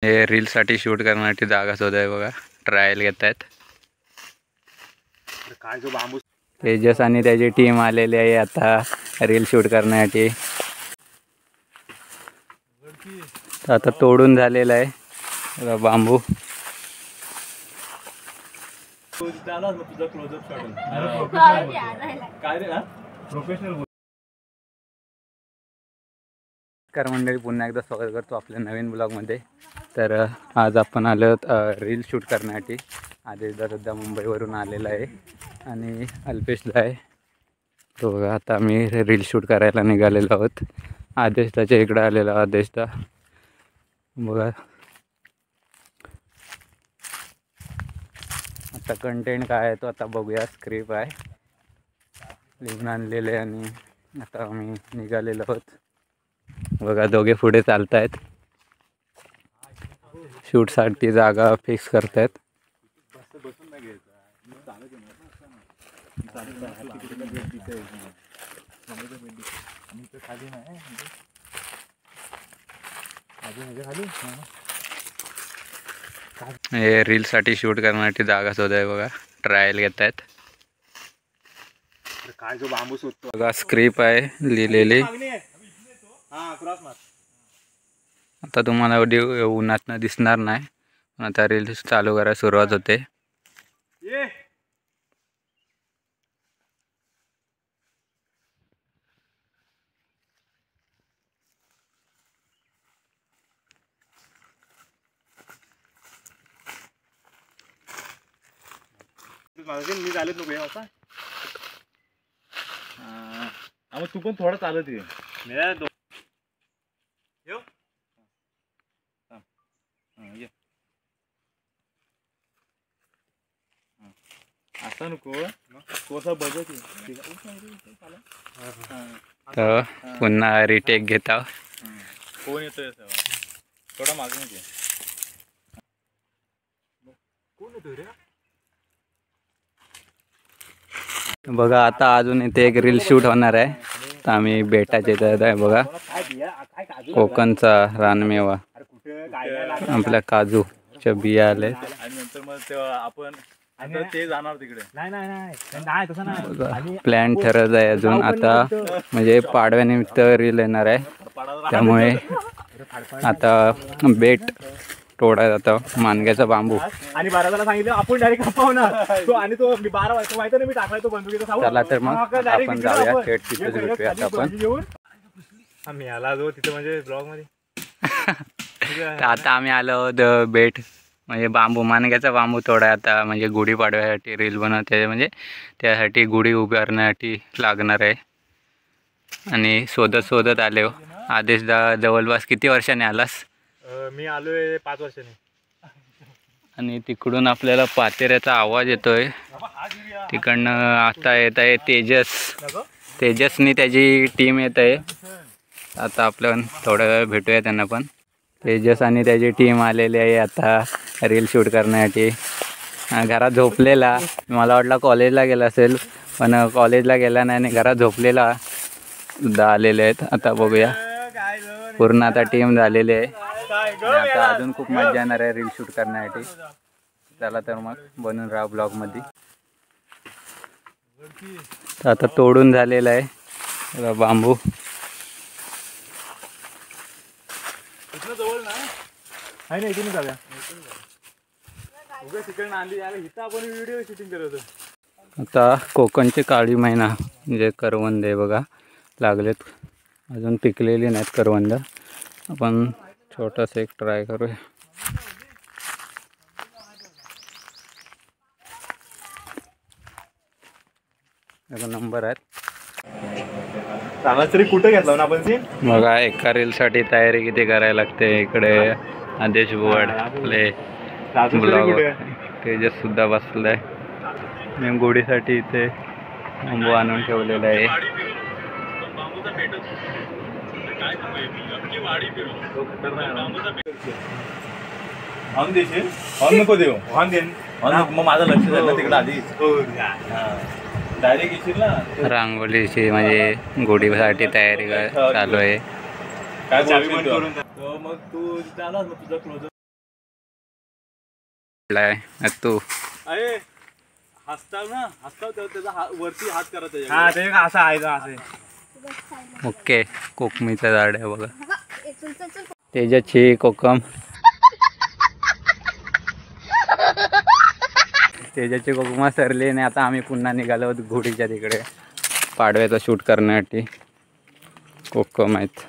हे रीलसाठी शूट करण्यासाठी जागा शोध आहे बघा. ट्रायल घेत आहेत. तेजस आणि त्याची टीम आलेली आहे आता रील शूट करण्यासाठी. आता तोडून झालेला आहे बांबू. नमस्कार मंडळी, पुन्हा एकदा स्वागत करतो आपल्या नवीन ब्लॉगमध्ये. तर आज आपण आलो रील शूट करण्यासाठी. आदेशदा सध्या मुंबईवरून आलेला आहे आणि अल्पेशला आहे तो बघा. आता आम्ही रील शूट करायला निघालेलो आहोत. आदेशदाच्या इकडं आलेला आदेशदा बघा. आता कंटेंट काय आहे तो आता बघूया. स्क्रिप्ट आहे लिहून आणलेले आणि आता आम्ही निघालेलो आहोत बघा. दोघे पुढे चालत आहेत, शूटसाठी जागा फिक्स करतायत. हे रीलसाठी शूट करण्यासाठी जागा शोध आहे बघा. ट्रायल घेत आहेत. बघा स्क्रिप्ट आहे लिहिलेली. आता तुम्हाला एवढी उन्हातनं दिसणार नाही, पण आता रील चालू करायला सुरुवात होते. मी चालत नको आता. तू पण थोडं चालत ये. असं नको तो बघत. तर पुन्हा रिटेक घेता. कोण येतोय थोडा मागून येते. कोण येतोय रे बघा. आता अजून इथे एक रील शूट होणार आहे. तर आम्ही बेटाच्या इथं आहे बघा. कोकणचा रानमेवा, आपल्या काजूच्या बिया आले. आणि नंतर मग आपण ते जाणार तिकडे. प्लॅन ठरत आहे अजून. आता म्हणजे पाडव्यानिमित्त रील येणार आहे, त्यामुळे आता बेट तोडा जातो मानग्याचा बांबू. आणि 12 सांगितलं आपण डायरेक्ट कापवणार तो. आणि तो 12 वाजता माहिती नाही मी टाकलाय तो बंदुकीचा. चला तर मग आपण जाऊया थेट तिथेच भेटूया आपण. आम्ही आला जो तिथे म्हणजे ब्लॉग मध्ये. आता आम्ही आलो आहोत बेट म्हणजे बांबू, मानग्याचा बांबू तोडा. आता म्हणजे गुढी पाडव्यासाठी रील बनवते, म्हणजे त्यासाठी गुढी उभारण्यासाठी लागणार आहे. आणि शोधत आले हो. आदेशदा जवळपास किती वर्षाने आलास? मी आलोय 5 वर्षांनी. आणि तिकडून आपल्याला पातेऱ्याचा आवाज येतोय. तिकडनं आता येत आहे तेजसनी त्याची टीम येत आहे. आता आपण थोड्या वेळ भेटूया त्यांना पण. तेजस आणि त्याची टीम आलेली आहे आता रील शूट करण्यासाठी. घरात झोपलेला, मला वाटलं कॉलेजला गेला असेल, पण कॉलेजला गेला नाही आणि घरात झोपलेला सुद्धा आलेले आहेत. आता बघूया, पूर्ण आता टीम झालेली आहे. आता अजून खूप मजा येणार आहे रील शूट करण्यासाठी. चला तर मग बनून राहा ब्लॉगमध्ये. आता तोडून झालेला आहे बांबू. जवळ नाही ना, इथून जाऊया. तिकडे आणली इथं आपण व्हिडिओ शूटिंग करत होतो. आता कोकणची काळी मैना म्हणजे करवंद आहे बघा लागलेत. अजून पिकलेली नाहीत करवंद. आपण छोटासा एक ट्राय करूया. नंबर आहेत. तरी कुठे घेतला ना आपण बघा एका रीलसाठी तयारी किती करायला लागते. इकडे आदेश बुवाड आपले ब्लॉग तेजस सुद्धा बसलाय. मी गोडीसाठी इथे बांबू आणून ठेवलेला आहे. ऑन देशील? ऑन नको देऊ. ऑन देन मग माझं लक्ष जाईल तिकडे आधी. डायरेक्ट येशील ना. रांगोळीची म्हणजे गोडीसाठी तयारी चालू आहे. काय मग तू तुझा क्लोज तू अरे हसताव ना हसताव त्याचा वरती हात करत हा ते असं आहे का असं ओके कोकमीचं झाड आहे बघा. तेजाची कोकम तेजाची कोकमा सरली आणि आता आम्ही पुन्हा निघालो आहोत घोडीच्या तिकडे पाडव्याचा शूट करण्यासाठी. कोकम आहेत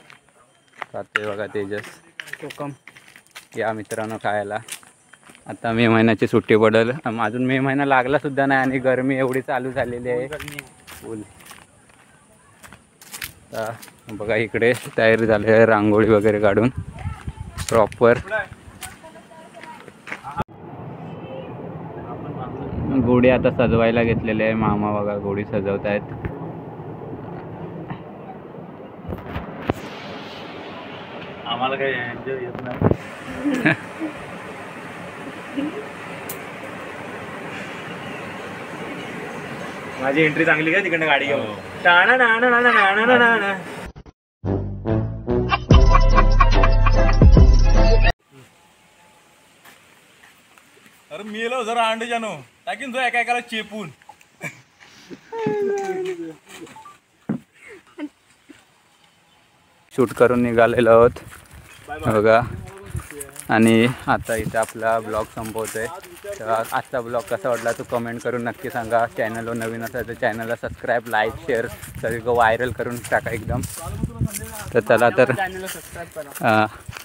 खाते बघा तेजस कोकम. या मित्रांनो खायला. आता मे महिन्याची सुट्टी पडेल. अजून मे महिना लागला सुद्धा नाही आणि गरमी एवढी चालू झालेली आहे फुल. आता बघा इकडे तयारी झाली आहे रांगोळी वगैरे काढून प्रॉपर. गोडी आता सजवायला घेतलेले आहे. मामा बघा गोडी सजवत आहेत. आम्हाला काही एन्जॉय येत नाही. माझी एंट्री चांगली काय तिकडनं गाडी घेऊन टाणा नाणा नाणा नाणा नाणा. अरे मी येलो जरा अंडे जानो टाकीन जो एका एकाला चेपून. शूट करून निघालेलो आहोत बघा. आणि आता इथं आपला ब्लॉग संपवतोय. तर आजचा ब्लॉग कसा वाटला तो कमेंट करून नक्की सांगा. चॅनलवर नवीन असेल तर चॅनलला सबस्क्राईब लाईक शेअर सगळं व्हायरल करून टाका एकदम. तर चला तर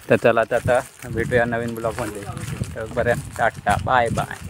तर चला तर आता भेटूया नवीन ब्लॉगमध्ये. तर बरं टाटा बाय बाय.